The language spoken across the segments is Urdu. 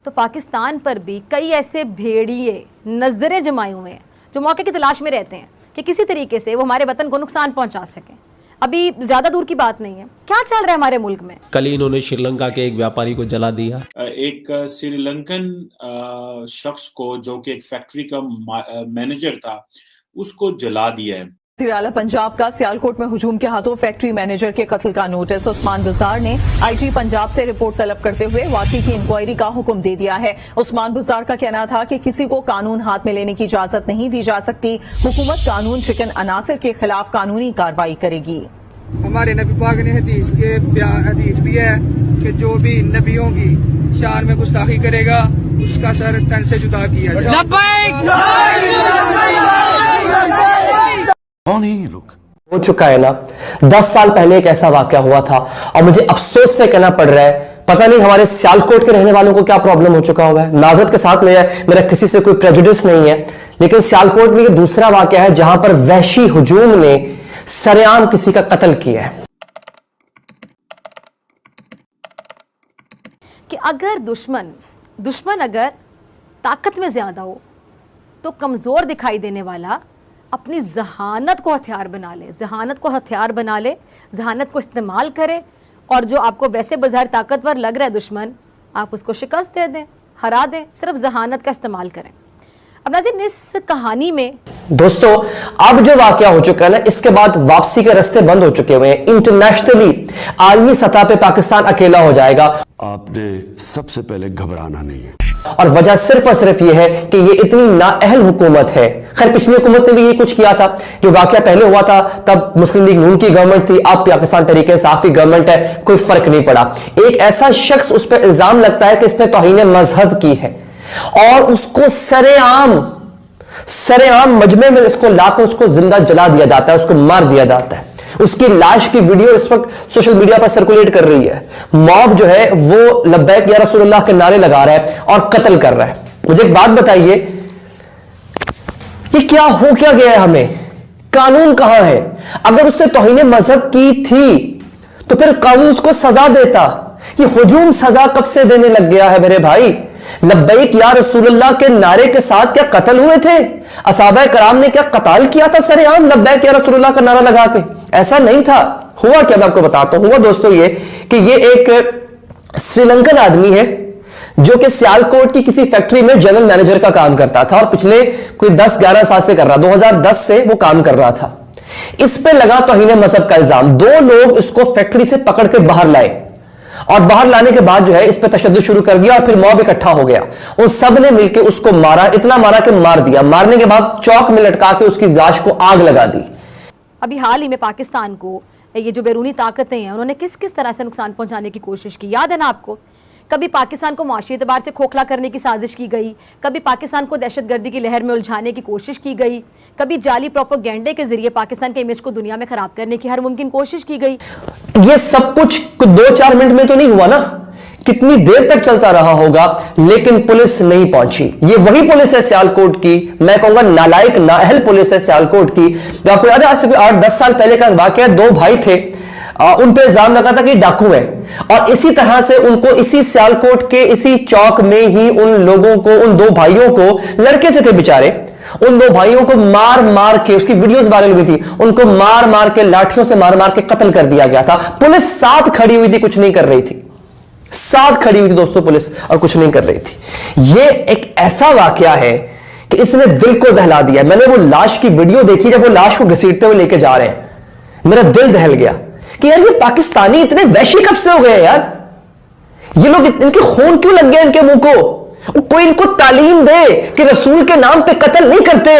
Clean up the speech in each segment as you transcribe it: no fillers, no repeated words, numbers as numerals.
تو پاکستان پر بھی کئی ایسے بھیڑیے نظریں جمائے ہوئے ہیں جو موقع کی تلاش میں رہتے ہیں کہ کسی طریقے سے وہ ہمارے وطن کو نقصان پہنچا سکیں. ابھی زیادہ دور کی بات نہیں ہے. کیا چل رہا ہے ہمارے ملک میں؟ کل ہی انہوں نے سری لنکا کے ایک ویاپاری کو جلا دیا. ایک سری لنکن شخص کو جو کہ ایک فیکٹری کا مینیجر تھا اس کو جلا دیا ہے. وزیر اعلیٰ پنجاب کا سیالکوٹ میں ہجوم کے ہاتھوں فیکٹری مینیجر کے قتل کا نوٹس. عثمان بزدار نے آئی جی پنجاب سے رپورٹ طلب کرتے ہوئے واقعے کی انکوائری کا حکم دے دیا ہے. عثمان بزدار کا کہنا تھا کہ کسی کو قانون ہاتھ میں لینے کی اجازت نہیں دی جا سکتی. حکومت قانون شکن عناصر کے خلاف قانونی کارروائی کرے گی. ہمارے نبی پاک نے حدیث بھی ہے کہ جو بھی نبیوں کی شان میں گستاخی کرے گا اس کا سر تن سے جدا کیا جائے گا. کون ہے یہ لوگ؟ ہو چکا ہے نا. 10 سال پہلے ایک ایسا واقعہ ہوا تھا اور مجھے افسوس سے کہنا پڑ رہا ہے پتہ نہیں ہمارے سیالکوٹ کے رہنے والوں کو کیا پرابلم ہو چکا ہوا ہے. معذرت کے ساتھ میرا کسی سے کوئی پریجوڈس نہیں ہے, لیکن سیالکوٹ میں یہ دوسرا واقعہ ہے جہاں پر وحشی ہجوم نے سرعام کسی کا قتل کیا ہے. کہ اگر دشمن اگر طاقت میں زیادہ ہو تو کمزور دکھائی دینے والا اپنی ذہانت کو ہتھیار بنا لے, ذہانت کو استعمال کرے, اور جو آپ کو ویسے بظاہر طاقتور لگ رہا ہے دشمن, آپ اس کو شکست دے دیں, ہرا دیں, صرف ذہانت کا استعمال کریں. اب ناظرین اس کہانی میں دوستو اب جو واقعہ ہو چکا ہے نا, اس کے بعد واپسی کے راستے بند ہو چکے ہوئے ہیں. انٹرنیشنلی عالمی سطح پہ پاکستان اکیلا ہو جائے گا. آپ نے سب سے پہلے گھبرانا نہیں ہے, اور وجہ صرف اور صرف یہ ہے کہ یہ اتنی نااہل حکومت ہے. خیر پچھلی حکومت نے بھی یہ کچھ کیا تھا. جو واقعہ پہلے ہوا تھا تب مسلم لیگ نون کی گورنمنٹ تھی, اب پاکستان تحریک انصاف کی گورنمنٹ ہے, کوئی فرق نہیں پڑا. ایک ایسا شخص اس پہ الزام لگتا ہے کہ اس نے توہین مذہب کی ہے اور اس کو سرعام مجمع میں اس کو لا کر اس کو زندہ جلا دیا جاتا ہے, اس کو مار دیا جاتا ہے. اس کی لاش کی ویڈیو اس وقت سوشل میڈیا پر سرکولیٹ کر رہی ہے. موب جو ہے وہ لبیک یا رسول اللہ کے نعرے لگا رہا ہے اور قتل کر رہا ہے. مجھے ایک بات بتائیے, یہ کیا ہو کیا گیا ہے ہمیں؟ قانون کہاں ہے؟ اگر اس نے توہین مذہب کی تھی تو پھر قانون اس کو سزا دیتا. یہ ہجوم سزا کب سے دینے لگ گیا ہے میرے بھائی؟ لبیک یا رسول اللہ کے نعرے کے ساتھ کیا قتل ہوئے تھے؟ اصحابہ کرام نے کیا قتال کیا تھا سر عام لبیک یا رسول اللہ کا نعرہ لگا کے؟ ایسا نہیں تھا. ہوا کیا میں آپ کو بتاتا ہوں. ہوا دوستو یہ کہ یہ ایک سری لنکن آدمی ہے جو کہ سیالکوٹ کی کسی فیکٹری میں جنرل مینیجر کا کام کرتا تھا, اور پچھلے کوئی 10-11 سال سے کر رہا, 2010 سے وہ کام کر رہا تھا. اس پہ لگا توہین مذہب کا الزام. 2 لوگ اس کو فیکٹری سے پکڑ کے باہر لائے, اور باہر لانے کے بعد جو ہے اس پہ تشدد شروع کر دیا, اور پھر موب اکٹھا ہو گیا. ان سب نے مل کے اس کو مارا, اتنا مارا کہ مار دیا. مارنے کے بعد چوک میں لٹکا کے اس کی لاش کو آگ لگا دی. ابھی حال ہی میں پاکستان کو یہ جو بیرونی طاقتیں ہیں انہوں نے کس طرح سے نقصان پہنچانے کی کوشش کی, یاد ہے نا آپ کو؟ کبھی پاکستان کو معاشی اعتبار سے کھوکھلا کرنے کی سازش کی گئی, کبھی پاکستان کو دہشت گردی کی لہر میں الجھانے کی کوشش کی گئی, کبھی جعلی پروپیگنڈے کے ذریعے پاکستان کے امیج کو دنیا میں خراب کرنے کی ہر ممکن کوشش کی گئی. یہ سب کچھ 2-4 منٹ میں تو نہیں ہوا نا, کتنی دیر تک چلتا رہا ہوگا, لیکن پولیس نہیں پہنچی. یہ وہی پولیس ہے سیالکوٹ کی, میں کہوں گا نالائق نااہل پولیس ہے سیالکوٹ کی. جو آپ کو یاد ہے آج سے 8-10 سال پہلے کا واقعہ, 2 بھائی تھے, ان پہ الزام لگا تھا کہ ڈاکو ہیں, اور اسی طرح سے ان کو اسی سیالکوٹ کے اسی چوک میں ہی ان لوگوں کو, ان 2 بھائیوں کو, لڑکے سے تھے بیچارے, ان 2 بھائیوں کو مار کے, اس کی ویڈیوز وائرل ہوئی تھی, ان کو مار کے لاٹھیوں سے مار کے قتل کر دیا گیا تھا. پولیس ساتھ کھڑی ہوئی تھی, کچھ نہیں کر رہی تھی. ساتھ کھڑی ہوئی تھی دوستو پولیس, اور کچھ نہیں کر رہی تھی. یہ ایک ایسا واقعہ ہے کہ اس نے دل کو دہلا دیا. میں نے وہ لاش کی ویڈیو دیکھی, جب وہ لاش کو گھسیٹتے ہوئے لے کے جا رہے ہیں, میرا دل دہل گیا کہ یار یہ پاکستانی اتنے وحشی کب سے ہو گئے یار؟ یہ لوگ ان کے خون کیوں لگ گئے ان کے منہ کو؟ کوئی ان کو تعلیم دے کہ رسول کے نام پہ قتل نہیں کرتے.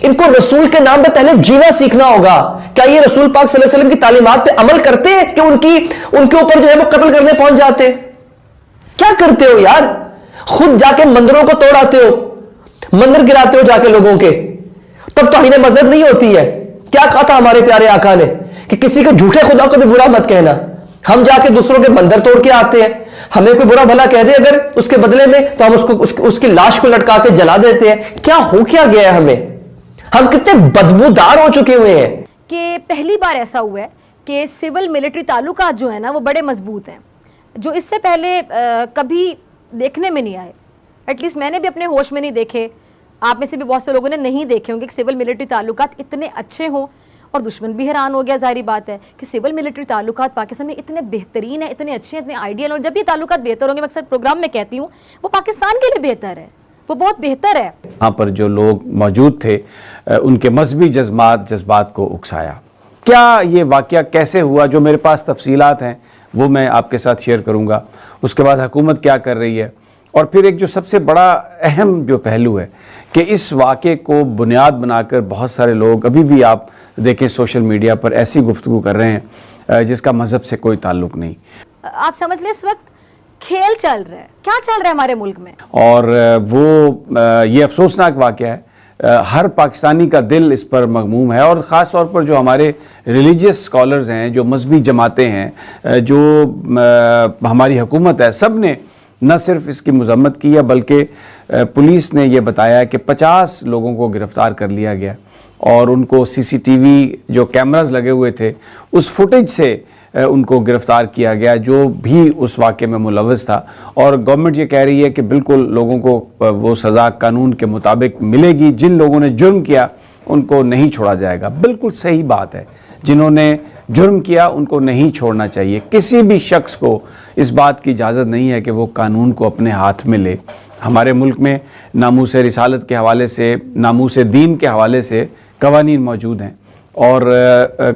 ان کو رسول کے نام پہ پہلے جینا سیکھنا ہوگا. کیا یہ رسول پاک صلی اللہ علیہ وسلم کی تعلیمات پہ عمل کرتے ہیں کہ ان کے اوپر جو ہے وہ قتل کرنے پہنچ جاتے؟ کیا کرتے ہو یار؟ خود جا کے مندروں کو توڑاتے ہو, مندر گراتے ہو جا کے لوگوں کے, تب توہین مذہب نہیں ہوتی ہے؟ کیا کہا تھا ہمارے پیارے آقا نے کہ کسی کے جھوٹے خدا کو بھی برا مت کہنا. ہم جا کے دوسروں کے مندر توڑ کے آتے ہیں, ہمیں کوئی برا بھلا کہہ دے اگر اس کے بدلے میں, تو ہم اس کی لاش کو لٹکا کے جلا دیتے ہیں. کیا ہو کیا گیا ہے ہمیں؟ ہم کتنے بدبودار ہو چکے ہوئے ہیں. کہ پہلی بار ایسا ہوا ہے کہ سول ملٹری تعلقات جو ہیں نا وہ بڑے مضبوط ہیں, جو اس سے پہلے کبھی دیکھنے میں نہیں آئے. ایٹ لیسٹ میں نے بھی اپنے ہوش میں نہیں دیکھے, آپ میں سے بھی بہت سے لوگوں نے نہیں دیکھے ہوں گے کہ سول ملٹری تعلقات اتنے اچھے ہوں. اور دشمن بھی حیران ہو گیا, ظاہری بات ہے کہ سول ملٹری تعلقات پاکستان میں اتنے بہترین ہیں, اتنے اچھے ہیں, اتنے آئیڈیل. اور جب یہ تعلقات بہتر ہوں گے, میں اکثر پروگرام میں کہتی ہوں, وہ پاکستان کے لیے بہتر ہے, وہ بہت بہتر ہے. وہاں پر جو لوگ موجود تھے ان کے مذہبی جذبات کو اکسایا. کیا یہ واقعہ کیسے ہوا, جو میرے پاس تفصیلات ہیں وہ میں آپ کے ساتھ شیئر کروں گا. اس کے بعد حکومت کیا کر رہی ہے, اور پھر ایک جو سب سے بڑا اہم جو پہلو ہے کہ اس واقعے کو بنیاد بنا کر بہت سارے لوگ ابھی بھی آپ دیکھیں سوشل میڈیا پر ایسی گفتگو کر رہے ہیں جس کا مذہب سے کوئی تعلق نہیں. آپ سمجھ لیں اس وقت کھیل چل رہا ہے, کیا چل رہا ہے ہمارے ملک میں, اور وہ یہ افسوسناک واقعہ ہے. ہر پاکستانی کا دل اس پر مغموم ہے, اور خاص طور پر جو ہمارے ریلیجیس اسکالرز ہیں, جو مذہبی جماعتیں ہیں, جو ہماری حکومت ہے, سب نے نہ صرف اس کی مذمت کی ہے بلکہ پولیس نے یہ بتایا کہ 50 لوگوں کو گرفتار کر لیا گیا, اور ان کو سی سی ٹی وی جو کیمراز لگے ہوئے تھے اس فوٹیج سے ان کو گرفتار کیا گیا جو بھی اس واقعے میں ملوث تھا. اور گورنمنٹ یہ کہہ رہی ہے کہ بالکل لوگوں کو وہ سزا قانون کے مطابق ملے گی, جن لوگوں نے جرم کیا ان کو نہیں چھوڑا جائے گا. بالکل صحیح بات ہے, جنہوں نے جرم کیا ان کو نہیں چھوڑنا چاہیے. کسی بھی شخص کو اس بات کی اجازت نہیں ہے کہ وہ قانون کو اپنے ہاتھ میں لے. ہمارے ملک میں ناموس رسالت کے حوالے سے, ناموس دین کے حوالے سے قوانین موجود ہیں, اور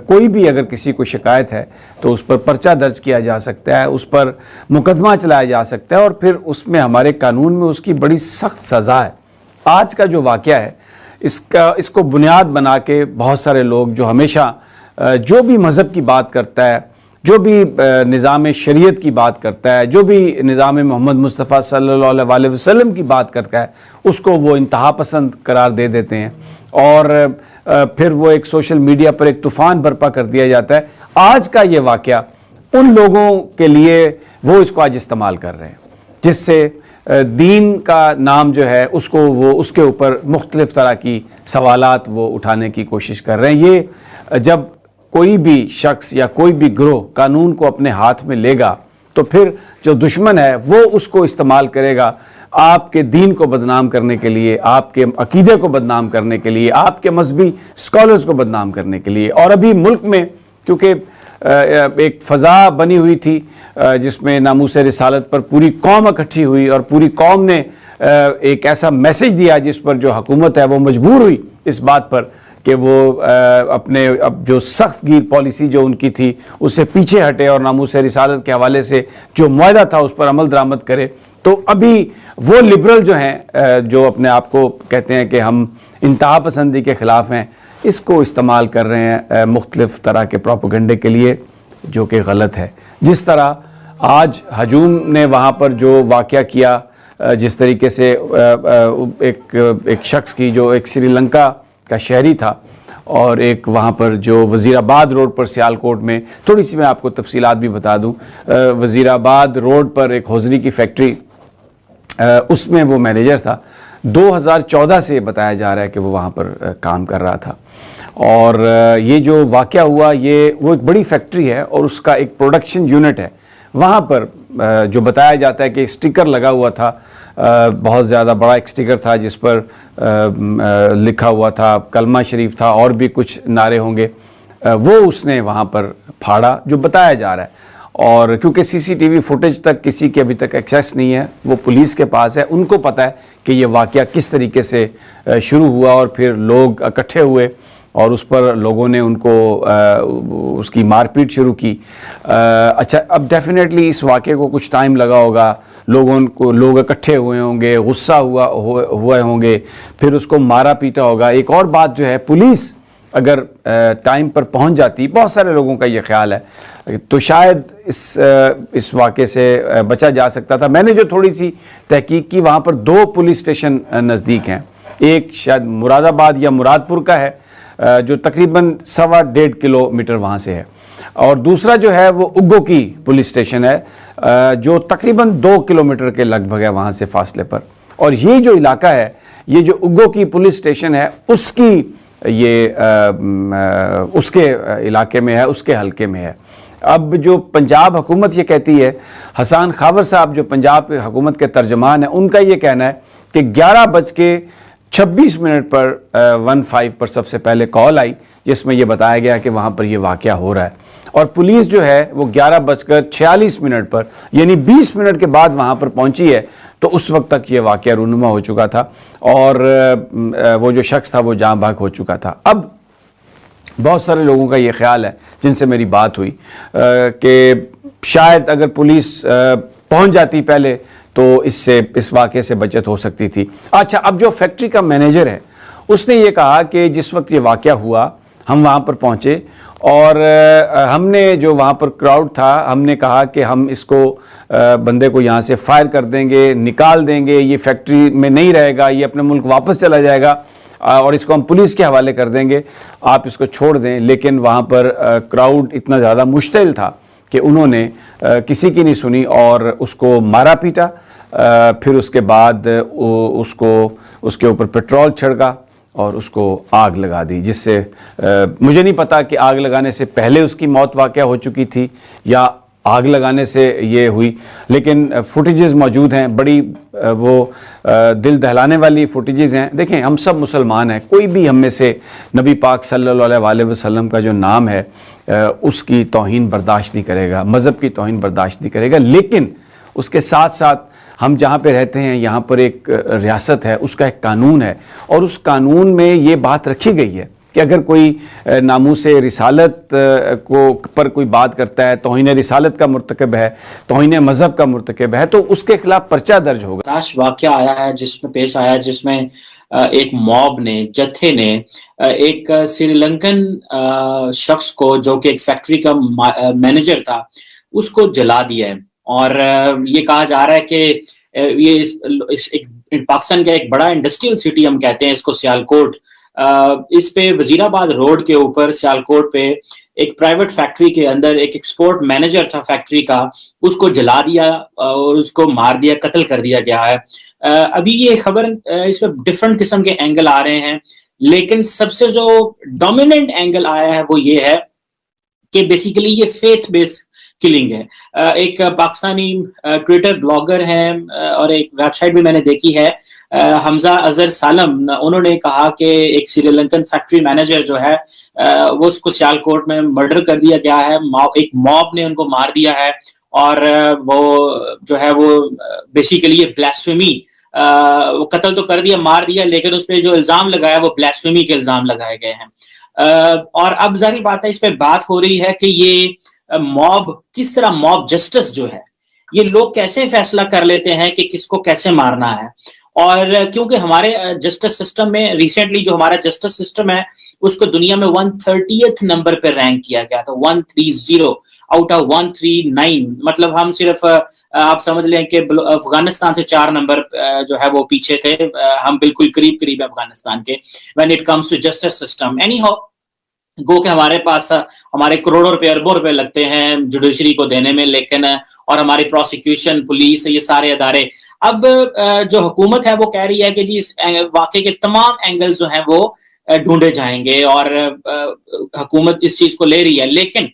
کوئی بھی اگر کسی کو شکایت ہے تو اس پر پرچہ درج کیا جا سکتا ہے, اس پر مقدمہ چلایا جا سکتا ہے, اور پھر اس میں ہمارے قانون میں اس کی بڑی سخت سزا ہے. آج کا جو واقعہ ہے اس کو بنیاد بنا کے بہت سارے لوگ جو ہمیشہ جو بھی مذہب کی بات کرتا ہے, جو بھی نظام شریعت کی بات کرتا ہے, جو بھی نظام محمد مصطفیٰ صلی اللہ علیہ وسلم کی بات کرتا ہے, اس کو وہ انتہا پسند قرار دے دیتے ہیں, اور پھر وہ ایک سوشل میڈیا پر ایک طوفان برپا کر دیا جاتا ہے. آج کا یہ واقعہ ان لوگوں کے لیے وہ اس کو آج استعمال کر رہے ہیں جس سے دین کا نام جو ہے اس کو وہ اس کے اوپر مختلف طرح کی سوالات وہ اٹھانے کی کوشش کر رہے ہیں. یہ جب کوئی بھی شخص یا کوئی بھی گروہ قانون کو اپنے ہاتھ میں لے گا تو پھر جو دشمن ہے وہ اس کو استعمال کرے گا آپ کے دین کو بدنام کرنے کے لیے, آپ کے عقیدے کو بدنام کرنے کے لیے, آپ کے مذہبی اسکالرز کو بدنام کرنے کے لیے. اور ابھی ملک میں کیونکہ ایک فضا بنی ہوئی تھی جس میں ناموس رسالت پر پوری قوم اکٹھی ہوئی, اور پوری قوم نے ایک ایسا میسج دیا جس پر جو حکومت ہے وہ مجبور ہوئی اس بات پر کہ وہ اپنے اب جو سخت گیر پالیسی جو ان کی تھی اس سے پیچھے ہٹے, اور ناموس رسالت کے حوالے سے جو معاہدہ تھا اس پر عمل درآمد کرے. تو ابھی وہ لبرل جو ہیں جو اپنے آپ کو کہتے ہیں کہ ہم انتہا پسندی کے خلاف ہیں, اس کو استعمال کر رہے ہیں مختلف طرح کے پروپیگنڈے کے لیے, جو کہ غلط ہے. جس طرح آج ہجوم نے وہاں پر جو واقعہ کیا, جس طریقے سے ایک شخص کی جو ایک سری لنکا کا شہری تھا, اور ایک وہاں پر جو وزیر آباد روڈ پر سیالکوٹ میں, تھوڑی سی میں آپ کو تفصیلات بھی بتا دوں, وزیر آباد روڈ پر ایک ہوزری کی فیکٹری, اس میں وہ مینیجر تھا. 2014 سے بتایا جا رہا ہے کہ وہ وہاں پر کام کر رہا تھا, اور یہ جو واقعہ ہوا وہ ایک بڑی فیکٹری ہے اور اس کا ایک پروڈکشن یونٹ ہے. وہاں پر جو بتایا جاتا ہے کہ ایک سٹیکر لگا ہوا تھا, بہت زیادہ بڑا ایک سٹیکر تھا جس پر لکھا ہوا تھا, کلمہ شریف تھا, اور بھی کچھ نعرے ہوں گے, وہ اس نے وہاں پر پھاڑا جو بتایا جا رہا ہے. اور کیونکہ سی سی ٹی وی فوٹیج تک کسی کے ابھی تک ایکسیس نہیں ہے, وہ پولیس کے پاس ہے, ان کو پتہ ہے کہ یہ واقعہ کس طریقے سے شروع ہوا, اور پھر لوگ اکٹھے ہوئے اور اس پر لوگوں نے ان کو اس کی مار پیٹ شروع کی. اچھا, اب ڈیفینیٹلی اس واقعے کو کچھ ٹائم لگا ہوگا, لوگ اکٹھے ہوئے ہوں گے, غصہ ہوئے ہوں گے, پھر اس کو مارا پیٹا ہوگا. ایک اور بات جو ہے, پولیس اگر ٹائم پر پہنچ جاتی, بہت سارے لوگوں کا یہ خیال ہے, تو شاید اس واقعے سے بچا جا سکتا تھا. میں نے جو تھوڑی سی تحقیق کی, وہاں پر 2 پولیس اسٹیشن نزدیک ہیں. ایک شاید مراد آباد یا مراد پور کا ہے جو تقریباً 1.5 کلومیٹر وہاں سے ہے, اور دوسرا جو ہے وہ اگو کی پولیس اسٹیشن ہے جو تقریباً 2 کلومیٹر کے لگ بھگ ہے وہاں سے فاصلے پر. اور یہ جو علاقہ ہے, یہ جو اگو کی پولیس اسٹیشن ہے, اس کی یہ اس کے علاقے میں ہے, اس کے حلقے میں ہے. اب جو پنجاب حکومت یہ کہتی ہے، حسان خاور صاحب جو پنجاب حکومت کے ترجمان ہیں، ان کا یہ کہنا ہے کہ 11:26 پر 15 پر سب سے پہلے کال آئی جس میں یہ بتایا گیا کہ وہاں پر یہ واقعہ ہو رہا ہے، اور پولیس جو ہے وہ 11:46 پر یعنی 20 منٹ کے بعد وہاں پر پہنچی ہے، تو اس وقت تک یہ واقعہ رونما ہو چکا تھا اور وہ جو شخص تھا وہ جاں بحق ہو چکا تھا۔ اب بہت سارے لوگوں کا یہ خیال ہے جن سے میری بات ہوئی کہ شاید اگر پولیس پہنچ جاتی پہلے تو اس واقعے سے بچت ہو سکتی تھی۔ اچھا، اب جو فیکٹری کا مینیجر ہے اس نے یہ کہا کہ جس وقت یہ واقعہ ہوا ہم وہاں پر پہنچے اور ہم نے جو وہاں پر کراؤڈ تھا ہم نے کہا کہ ہم اس کو بندے کو یہاں سے فائر کر دیں گے، نکال دیں گے، یہ فیکٹری میں نہیں رہے گا، یہ اپنے ملک واپس چلا جائے گا اور اس کو ہم پولیس کے حوالے کر دیں گے، آپ اس کو چھوڑ دیں۔ لیکن وہاں پر کراؤڈ اتنا زیادہ مشتعل تھا کہ انہوں نے کسی کی نہیں سنی اور اس کو مارا پیٹا، پھر اس کے بعد اس کے اوپر پیٹرول چھڑکا اور اس کو آگ لگا دی، جس سے مجھے نہیں پتا کہ آگ لگانے سے پہلے اس کی موت واقع ہو چکی تھی یا آگ لگانے سے یہ ہوئی، لیکن فوٹیجز موجود ہیں، بڑی وہ دل دہلانے والی فوٹیجز ہیں۔ دیکھیں، ہم سب مسلمان ہیں، کوئی بھی ہم میں سے نبی پاک صلی اللہ علیہ وسلم کا جو نام ہے اس کی توہین برداشت نہیں کرے گا، مذہب کی توہین برداشت نہیں کرے گا، لیکن اس کے ساتھ ساتھ ہم جہاں پہ رہتے ہیں یہاں پر ایک ریاست ہے، اس کا ایک قانون ہے، اور اس قانون میں یہ بات رکھی گئی ہے کہ اگر کوئی ناموس رسالت پر کوئی بات کرتا ہے، توہین رسالت کا مرتکب ہے، توہین مذہب کا مرتکب ہے، تو اس کے خلاف پرچہ درج ہوگا۔ لاش واقعہ آیا ہے جس میں پیش آیا جس میں ایک موب نے، جتھے نے ایک سری لنکن شخص کو جو کہ ایک فیکٹری کا مینیجر تھا اس کو جلا دیا ہے، اور یہ کہا جا رہا ہے کہ یہ پاکستان کا ایک بڑا انڈسٹریل سٹی ہم کہتے ہیں اس کو، سیالکوٹ، اس پہ وزیر آباد روڈ کے اوپر سیالکوٹ پہ ایک پرائیویٹ فیکٹری کے اندر ایک ایکسپورٹ مینیجر تھا فیکٹری کا، اس کو جلا دیا اور اس کو مار دیا، قتل کر دیا گیا ہے۔ ابھی یہ خبر اس میں ڈفرنٹ قسم کے اینگل آ رہے ہیں، لیکن سب سے جو ڈومیننٹ اینگل آیا ہے وہ یہ ہے کہ بیسیکلی یہ فیتھ بیس کلنگ ہے۔ ایک پاکستانی ٹویٹر بلاگر ہیں اور ایک ویب سائٹ بھی میں نے دیکھی ہے، حمزہ اظہر سالم، انہوں نے کہا کہ ایک سری لنکن فیکٹری مینیجر جو ہے وہ اس کو سیالکوٹ میں مرڈر کر دیا گیا ہے، ایک موب نے ان کو مار دیا ہے، اور وہ جو ہے وہ بیسیکلی یہ بلیسفیمی، وہ قتل تو کر دیا، مار دیا، لیکن اس پہ جو الزام لگایا وہ بلیسفیمی کے الزام لگائے گئے ہیں۔ اور اب ظاہر بات ہے اس پہ بات ہو رہی ہے کہ یہ موب کس طرح، موب جسٹس جو ہے، یہ لوگ کیسے فیصلہ کر لیتے ہیں کہ کس کو کیسے مارنا ہے، اور کیونکہ ہمارے جسٹس سسٹم میں ریسنٹلی جو ہمارا جسٹس سسٹم ہے اس کو دنیا میں 130th نمبر پہ رینک کیا گیا تھا، 130 آؤٹ آف 139، مطلب ہم صرف آپ سمجھ لیں کہ افغانستان سے 4 نمبر جو ہے وہ پیچھے تھے، ہم بالکل قریب قریب ہے افغانستان کے when it comes to justice system. anyhow گو کہ ہمارے پاس ہمارے کروڑوں روپے، اربوں روپے لگتے ہیں جوڈیشری کو دینے میں، لیکن اور ہماری پروسیکیوشن، پولیس، یہ سارے ادارے، اب جو حکومت ہے وہ کہہ رہی ہے کہ جی اس واقعے کے تمام اینگل جو ہیں وہ ڈھونڈے جائیں گے، اور حکومت اس چیز کو لے رہی ہے۔ لیکن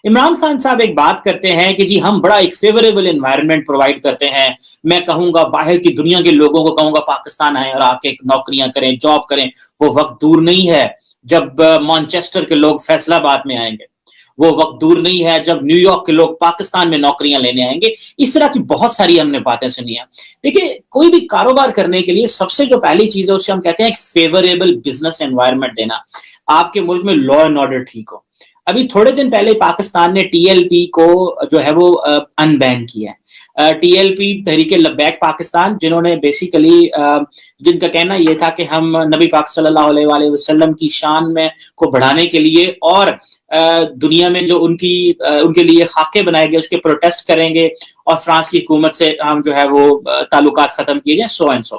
عمران خان صاحب ایک بات کرتے ہیں کہ جی ہم بڑا ایک فیوریبل انوائرمنٹ پرووائڈ کرتے ہیں، میں کہوں گا باہر کی دنیا کے لوگوں کو کہوں گا پاکستان آئیں اور آ کے نوکریاں کریں، جاب کریں، وہ وقت دور نہیں ہے جب مانچسٹر کے لوگ فیصل آباد میں آئیں گے، وہ وقت دور نہیں ہے جب نیو یارک کے لوگ پاکستان میں نوکریاں لینے آئیں گے۔ اس طرح کی بہت ساری ہم نے باتیں سنی ہیں۔ دیکھیں، کوئی بھی کاروبار کرنے کے لیے سب سے جو پہلی چیز ہے اس سے ہم کہتے ہیں ایک فیوریبل بزنس انوائرمنٹ دینا، آپ کے ملک میں لا اینڈ آرڈر ٹھیک ہو۔ ابھی تھوڑے دن پہلے پاکستان نے ٹی ایل پی کو جو ہے وہ ان بین کیا ہے، T L P Tehreek Labbaik Pakistan, جنہوں نے بیسیکلی جن کا کہنا یہ تھا کہ ہم نبی پاک صلی اللہ علیہ وآلہ وسلم کی شان میں کو بڑھانے کے لیے اور دنیا میں جو ان کے لیے خاکے بنائے گئے اس کے پروٹیسٹ کریں گے، اور فرانس کی حکومت سے ہم جو ہے وہ تعلقات ختم کیے جائیں، سو اینڈ سو۔